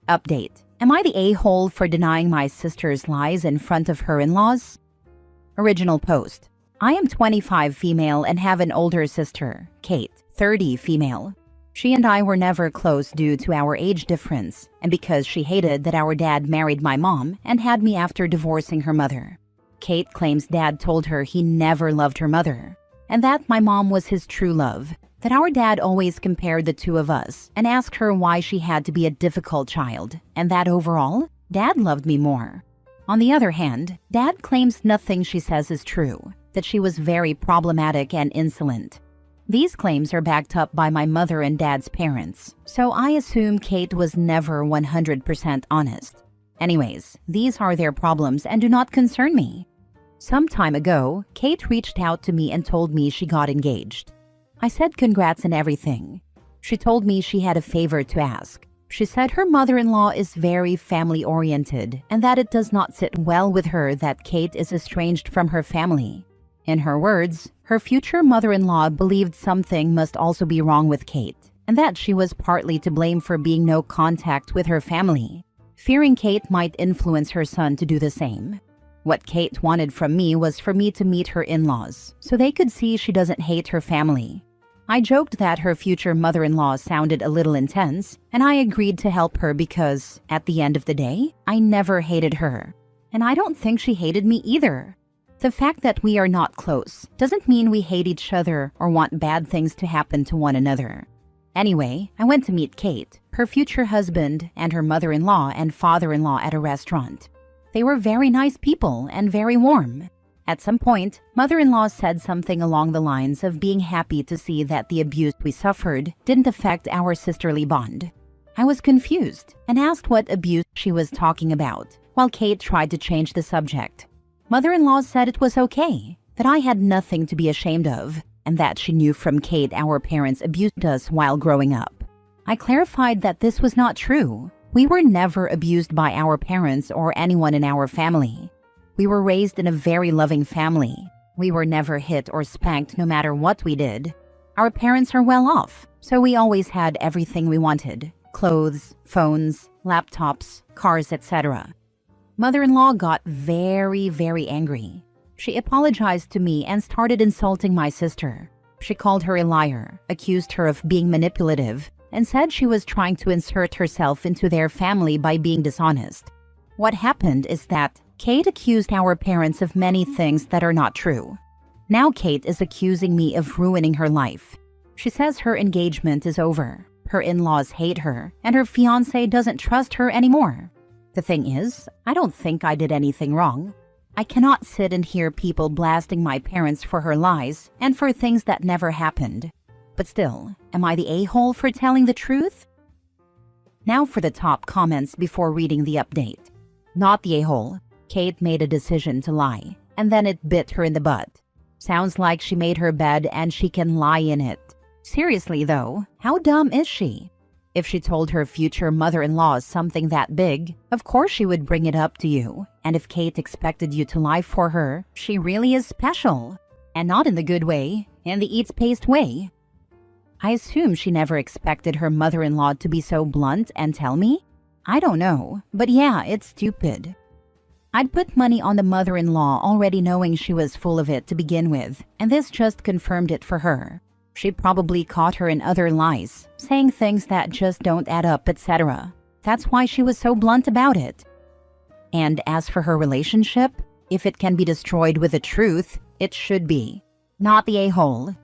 Update. Am I the a-hole for denying my sister's lies in front of her in-laws? Original post. I am 25 female and have an older sister, Kate, 30 female. She and I were never close due to our age difference, and because she hated that our dad married my mom and had me after divorcing her mother. Kate claims dad told her he never loved her mother, and that my mom was his true love, that our dad always compared the two of us and asked her why she had to be a difficult child, and that overall, dad loved me more. On the other hand, dad claims nothing she says is true, that she was very problematic and insolent. These claims are backed up by my mother and dad's parents, so I assume Kate was never 100% honest. Anyways, these are their problems and do not concern me. Some time ago, Kate reached out to me and told me she got engaged. I said congrats and everything. She told me she had a favor to ask. She said her mother-in-law is very family-oriented and that it does not sit well with her that Kate is estranged from her family. In her words, her future mother-in-law believed something must also be wrong with Kate, and that she was partly to blame for being no contact with her family, fearing Kate might influence her son to do the same. What Kate wanted from me was for me to meet her in-laws, so they could see she doesn't hate her family. I joked that her future mother-in-law sounded a little intense, and I agreed to help her because, at the end of the day, I never hated her. And I don't think she hated me either. The fact that we are not close doesn't mean we hate each other or want bad things to happen to one another. Anyway, I went to meet Kate, her future husband, and her mother-in-law and father-in-law at a restaurant. They were very nice people and very warm. At some point, mother-in-law said something along the lines of being happy to see that the abuse we suffered didn't affect our sisterly bond. I was confused and asked what abuse she was talking about, while Kate tried to change the subject. Mother-in-law said it was okay, that I had nothing to be ashamed of, and that she knew from Kate our parents abused us while growing up. I clarified that this was not true. We were never abused by our parents or anyone in our family. We were raised in a very loving family. We were never hit or spanked no matter what we did. Our parents are well off, so we always had everything we wanted: clothes, phones, laptops, cars, etc. Mother-in-law got very, very angry. She apologized to me and started insulting my sister. She called her a liar, accused her of being manipulative, and said she was trying to insert herself into their family by being dishonest. What happened is that Kate accused our parents of many things that are not true. Now Kate is accusing me of ruining her life. She says her engagement is over, her in-laws hate her, and her fiancé doesn't trust her anymore. The thing is, I don't think I did anything wrong. I cannot sit and hear people blasting my parents for her lies and for things that never happened. But still, am I the a-hole for telling the truth? Now for the top comments before reading the update. Not the a-hole. Kate made a decision to lie, and then it bit her in the butt. Sounds like she made her bed and she can lie in it. Seriously though, how dumb is she? If she told her future mother-in-law something that big, of course she would bring it up to you. And if Kate expected you to lie for her, she really is special. And not in the good way, in the eats-paced way. I assume she never expected her mother-in-law to be so blunt and tell me? I don't know, but yeah, it's stupid. I'd put money on the mother-in-law already knowing she was full of it to begin with, and this just confirmed it for her. She probably caught her in other lies, saying things that just don't add up, etc. That's why she was so blunt about it. And as for her relationship, if it can be destroyed with the truth, it should be. Not the a-hole.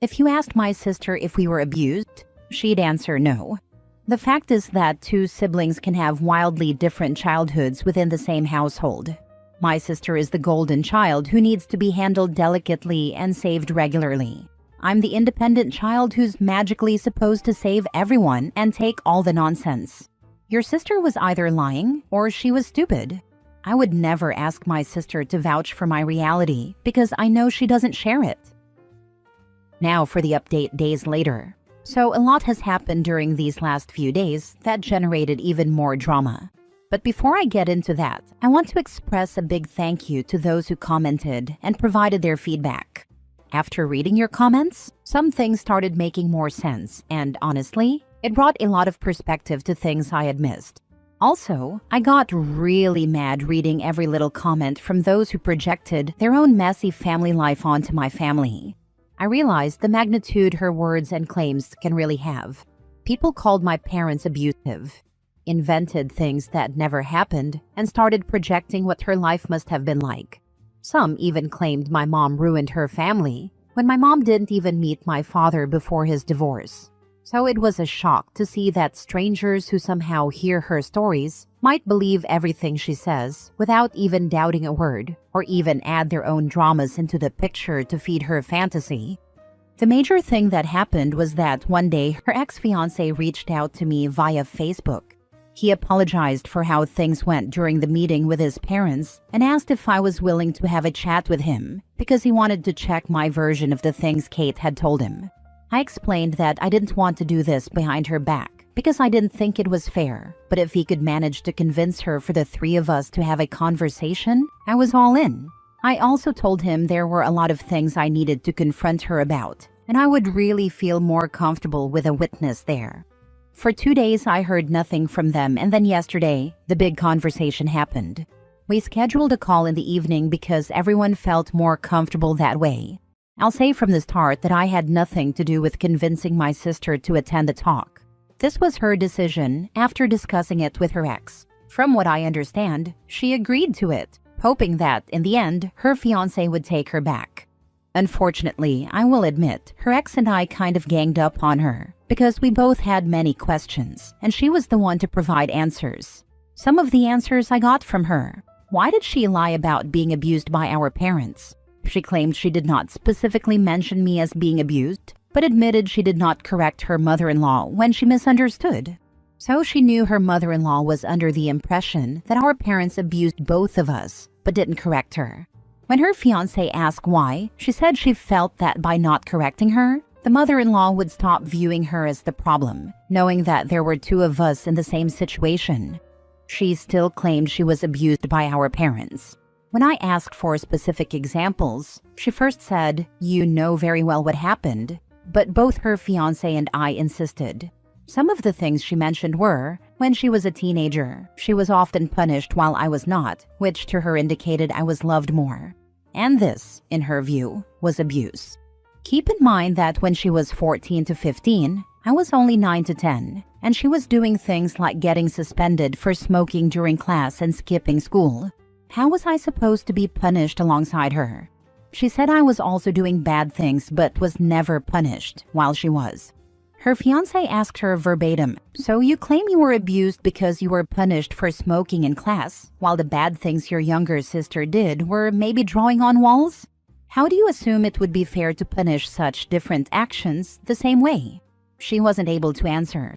If you asked my sister if we were abused, she'd answer no. The fact is that two siblings can have wildly different childhoods within the same household. My sister is the golden child who needs to be handled delicately and saved regularly. I'm the independent child who's magically supposed to save everyone and take all the nonsense. Your sister was either lying or she was stupid. I would never ask my sister to vouch for my reality because I know she doesn't share it. Now for the update days later. So a lot has happened during these last few days that generated even more drama. But before I get into that, I want to express a big thank you to those who commented and provided their feedback. After reading your comments, some things started making more sense, and honestly, it brought a lot of perspective to things I had missed. Also, I got really mad reading every little comment from those who projected their own messy family life onto my family. I realized the magnitude her words and claims can really have. People called my parents abusive, invented things that never happened, and started projecting what her life must have been like. Some even claimed my mom ruined her family, when my mom didn't even meet my father before his divorce. So it was a shock to see that strangers who somehow hear her stories might believe everything she says without even doubting a word, or even add their own dramas into the picture to feed her fantasy. The major thing that happened was that one day her ex-fiancé reached out to me via Facebook. He apologized for how things went during the meeting with his parents and asked if I was willing to have a chat with him because he wanted to check my version of the things Kate had told him. I explained that I didn't want to do this behind her back because I didn't think it was fair, but if he could manage to convince her for the three of us to have a conversation, I was all in. I also told him there were a lot of things I needed to confront her about, and I would really feel more comfortable with a witness there. For 2 days, I heard nothing from them, and then yesterday, the big conversation happened. We scheduled a call in the evening because everyone felt more comfortable that way. I'll say from the start that I had nothing to do with convincing my sister to attend the talk. This was her decision after discussing it with her ex. From what I understand, she agreed to it, hoping that, in the end, her fiancé would take her back. Unfortunately, I will admit, her ex and I kind of ganged up on her because we both had many questions, and she was the one to provide answers. Some of the answers I got from her. Why did she lie about being abused by our parents? She claimed she did not specifically mention me as being abused, but admitted she did not correct her mother-in-law when she misunderstood. So she knew her mother-in-law was under the impression that our parents abused both of us, but didn't correct her. When her fiancé asked why, she said she felt that by not correcting her, the mother-in-law would stop viewing her as the problem, knowing that there were two of us in the same situation. She still claimed she was abused by our parents. When I asked for specific examples, she first said, "You know very well what happened," but both her fiancé and I insisted. Some of the things she mentioned were, when she was a teenager, she was often punished while I was not, which to her indicated I was loved more. And this, in her view, was abuse. Keep in mind that when she was 14 to 15, I was only 9 to 10, and she was doing things like getting suspended for smoking during class and skipping school. How was I supposed to be punished alongside her? She said I was also doing bad things but was never punished, while she was. Her fiancé asked her verbatim, "So you claim you were abused because you were punished for smoking in class, while the bad things your younger sister did were maybe drawing on walls? How do you assume it would be fair to punish such different actions the same way?" She wasn't able to answer.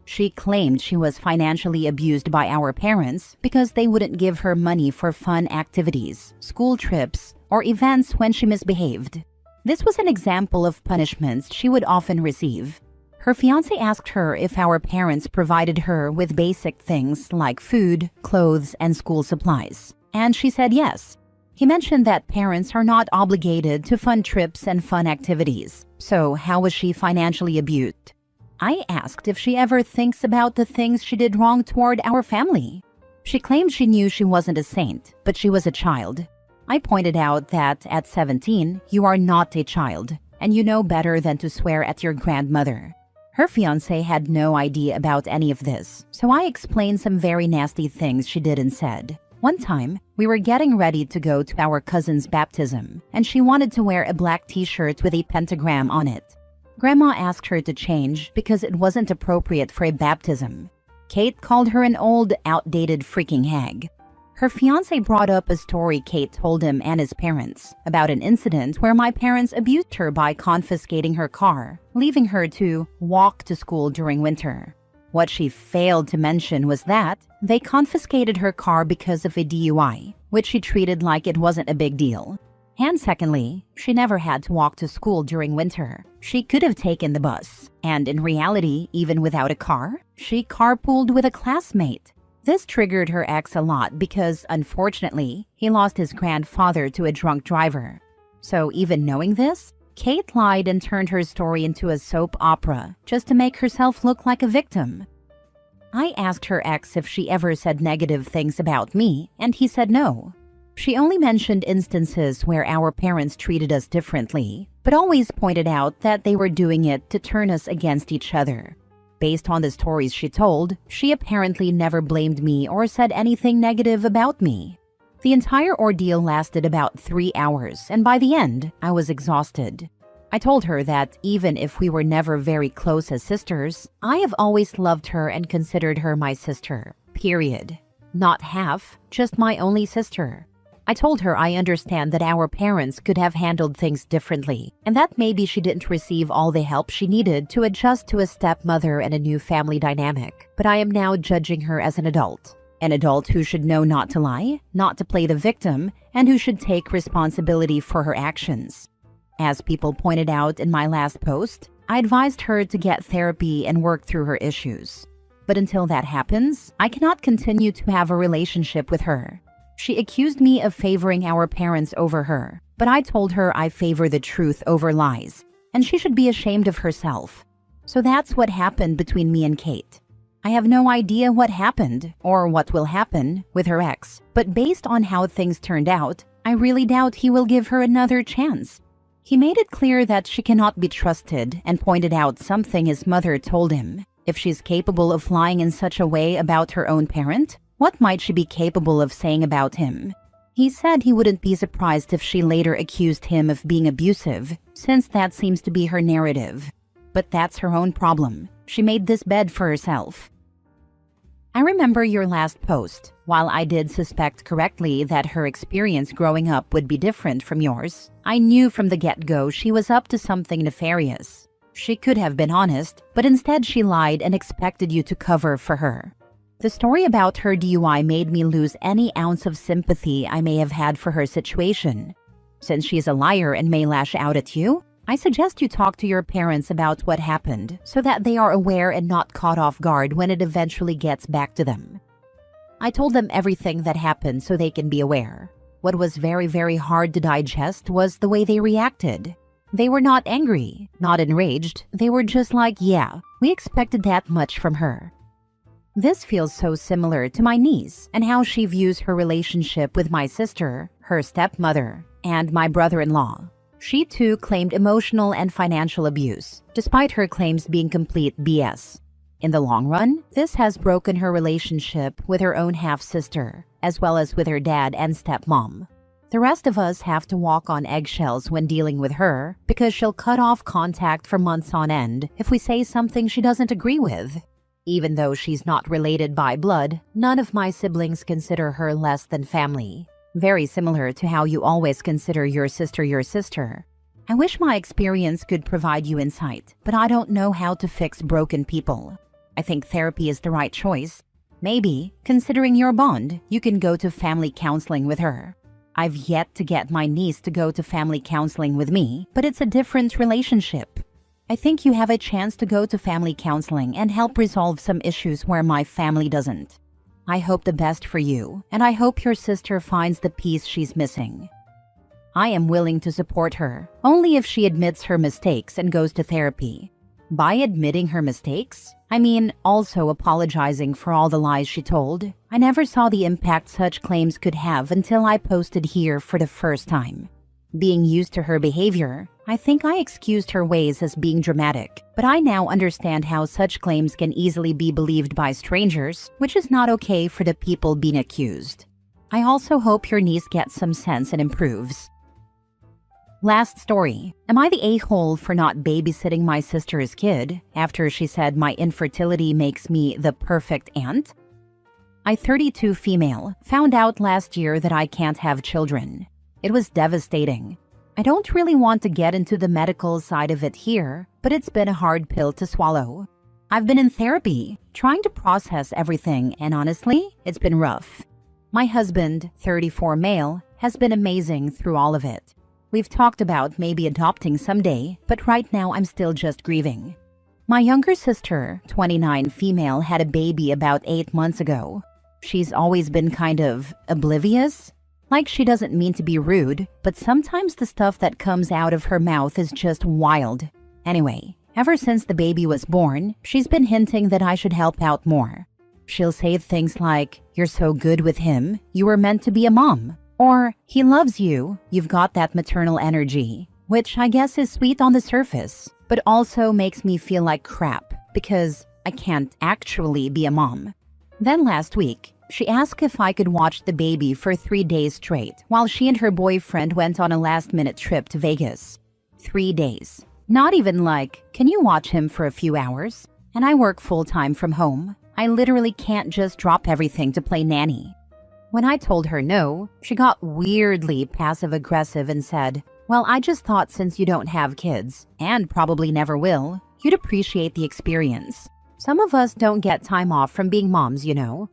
She claimed she was financially abused by our parents because they wouldn't give her money for fun activities, school trips, or events when she misbehaved. This was an example of punishments she would often receive. Her fiancé asked her if our parents provided her with basic things like food, clothes, and school supplies, and she said yes. He mentioned that parents are not obligated to fund trips and fun activities, so how was she financially abused? I asked if she ever thinks about the things she did wrong toward our family. She claimed she knew she wasn't a saint, but she was a child. I pointed out that at 17, you are not a child, and you know better than to swear at your grandmother. Her fiancé had no idea about any of this, so I explained some very nasty things she did and said. One time, we were getting ready to go to our cousin's baptism, and she wanted to wear a black t-shirt with a pentagram on it. Grandma asked her to change because it wasn't appropriate for a baptism. Kate called her an old, outdated freaking hag. Her fiancé brought up a story Kate told him and his parents about an incident where my parents abused her by confiscating her car, leaving her to walk to school during winter. What she failed to mention was that they confiscated her car because of a DUI, which she treated like it wasn't a big deal. And secondly, she never had to walk to school during winter. She could have taken the bus. And in reality, even without a car, she carpooled with a classmate. This triggered her ex a lot because, unfortunately, he lost his grandfather to a drunk driver. So even knowing this, Kate lied and turned her story into a soap opera just to make herself look like a victim. I asked her ex if she ever said negative things about me, and he said no. She only mentioned instances where our parents treated us differently, but always pointed out that they were doing it to turn us against each other. Based on the stories she told, she apparently never blamed me or said anything negative about me. The entire ordeal lasted about 3 hours, and by the end, I was exhausted. I told her that even if we were never very close as sisters, I have always loved her and considered her my sister, period. Not half, just my only sister. I told her I understand that our parents could have handled things differently, and that maybe she didn't receive all the help she needed to adjust to a stepmother and a new family dynamic, but I am now judging her as an adult. An adult who should know not to lie, not to play the victim, and who should take responsibility for her actions. As people pointed out in my last post, I advised her to get therapy and work through her issues. But until that happens, I cannot continue to have a relationship with her. She accused me of favoring our parents over her, but I told her I favor the truth over lies, and she should be ashamed of herself. So that's what happened between me and Kate. I have no idea what happened, or what will happen, with her ex, but based on how things turned out, I really doubt he will give her another chance. He made it clear that she cannot be trusted and pointed out something his mother told him. If she's capable of lying in such a way about her own parent, what might she be capable of saying about him? He said he wouldn't be surprised if she later accused him of being abusive, since that seems to be her narrative. But that's her own problem. She made this bed for herself. I remember your last post. While I did suspect correctly that her experience growing up would be different from yours, I knew from the get-go she was up to something nefarious. She could have been honest, but instead she lied and expected you to cover for her. The story about her DUI made me lose any ounce of sympathy I may have had for her situation. Since she is a liar and may lash out at you, I suggest you talk to your parents about what happened so that they are aware and not caught off guard when it eventually gets back to them. I told them everything that happened so they can be aware. What was very, very hard to digest was the way they reacted. They were not angry, not enraged. They were just like, yeah, we expected that much from her. This feels so similar to my niece and how she views her relationship with my sister, her stepmother, and my brother-in-law. She too claimed emotional and financial abuse, despite her claims being complete BS. In the long run, this has broken her relationship with her own half-sister, as well as with her dad and stepmom. The rest of us have to walk on eggshells when dealing with her because she'll cut off contact for months on end if we say something she doesn't agree with. Even though she's not related by blood, none of my siblings consider her less than family. Very similar to how you always consider your sister your sister. I wish my experience could provide you insight, but I don't know how to fix broken people. I think therapy is the right choice. Maybe, considering your bond, you can go to family counseling with her. I've yet to get my niece to go to family counseling with me, but it's a different relationship. I think you have a chance to go to family counseling and help resolve some issues where my family doesn't. I hope the best for you, and I hope your sister finds the piece she's missing. I am willing to support her, only if she admits her mistakes and goes to therapy. By admitting her mistakes, I mean also apologizing for all the lies she told. I never saw the impact such claims could have until I posted here for the first time. Being used to her behavior, I think I excused her ways as being dramatic, but I now understand how such claims can easily be believed by strangers, which is not okay for the people being accused. I also hope your niece gets some sense and improves. Last story. Am I the a-hole for not babysitting my sister's kid after she said my infertility makes me the perfect aunt? I, 32 female, found out last year that I can't have children. It was devastating. I don't really want to get into the medical side of it here, but it's been a hard pill to swallow. I've been in therapy, trying to process everything, and honestly, it's been rough. My husband, 34 male, has been amazing through all of it. We've talked about maybe adopting someday, but right now I'm still just grieving. My younger sister, 29 female, had a baby about 8 months ago. She's always been kind of oblivious. Like she doesn't mean to be rude, but sometimes the stuff that comes out of her mouth is just wild. Anyway, ever since the baby was born, she's been hinting that I should help out more. She'll say things like, "You're so good with him, you were meant to be a mom." Or, "He loves you, you've got that maternal energy," which I guess is sweet on the surface, but also makes me feel like crap because I can't actually be a mom. Then last week, she asked if I could watch the baby for 3 days straight while she and her boyfriend went on a last-minute trip to Vegas. 3 days. Not even like, "Can you watch him for a few hours?" And I work full-time from home. I literally can't just drop everything to play nanny. When I told her no, she got weirdly passive-aggressive and said, "Well, I just thought since you don't have kids, and probably never will, you'd appreciate the experience. Some of us don't get time off from being moms, you know."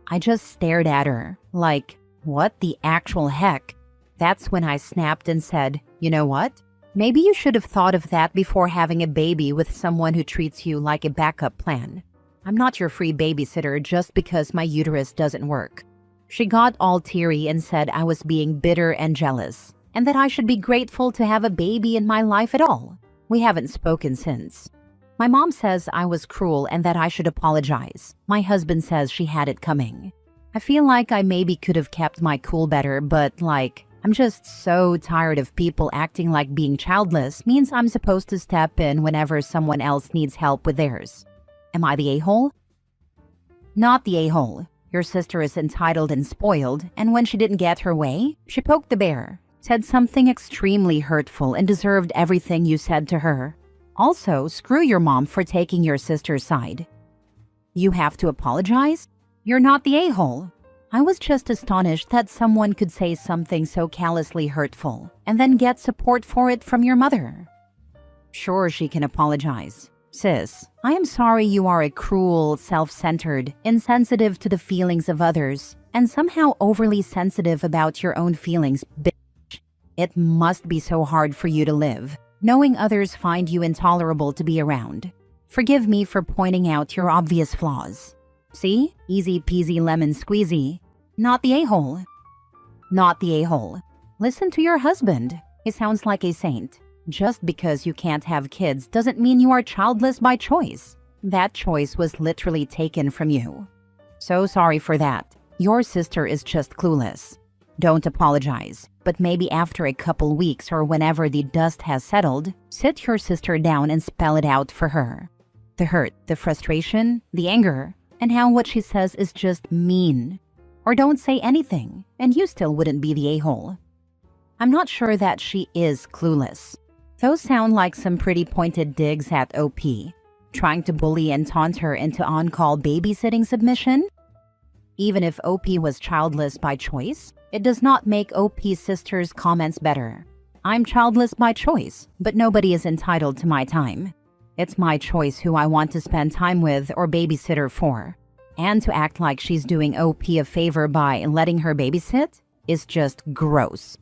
I just stared at her, like, what the actual heck? That's when I snapped and said, "You know what? Maybe you should have thought of that before having a baby with someone who treats you like a backup plan. I'm not your free babysitter just because my uterus doesn't work." She got all teary and said I was being bitter and jealous, and that I should be grateful to have a baby in my life at all. We haven't spoken since. My mom says I was cruel and that I should apologize. My husband says she had it coming. I feel like I maybe could have kept my cool better, but I'm just so tired of people acting like being childless means I'm supposed to step in whenever someone else needs help with theirs. Am I the a-hole? Not the a-hole. Your sister is entitled and spoiled, and when she didn't get her way, she poked the bear, said something extremely hurtful, and deserved everything you said to her. Also, screw your mom for taking your sister's side. You have to apologize? You're not the a-hole. I was just astonished that someone could say something so callously hurtful and then get support for it from your mother. Sure, she can apologize. Sis, I am sorry you are a cruel, self-centered, insensitive to the feelings of others, and somehow overly sensitive about your own feelings, bitch. It must be so hard for you to live, knowing others find you intolerable to be around. Forgive me for pointing out your obvious flaws. See? Easy peasy lemon squeezy. Not the a-hole. Not the a-hole. Listen to your husband. He sounds like a saint. Just because you can't have kids doesn't mean you are childless by choice. That choice was literally taken from you. So sorry for that. Your sister is just clueless. Don't apologize, but maybe after a couple weeks or whenever the dust has settled, sit your sister down and spell it out for her. The hurt, the frustration, the anger, and how what she says is just mean. Or don't say anything, and you still wouldn't be the a-hole. I'm not sure that she is clueless. Those sound like some pretty pointed digs at OP, trying to bully and taunt her into on-call babysitting submission. Even if OP was childless by choice, it does not make OP's sister's comments better. I'm childless by choice, but nobody is entitled to my time. It's my choice who I want to spend time with or babysitter for. And to act like she's doing OP a favor by letting her babysit is just gross.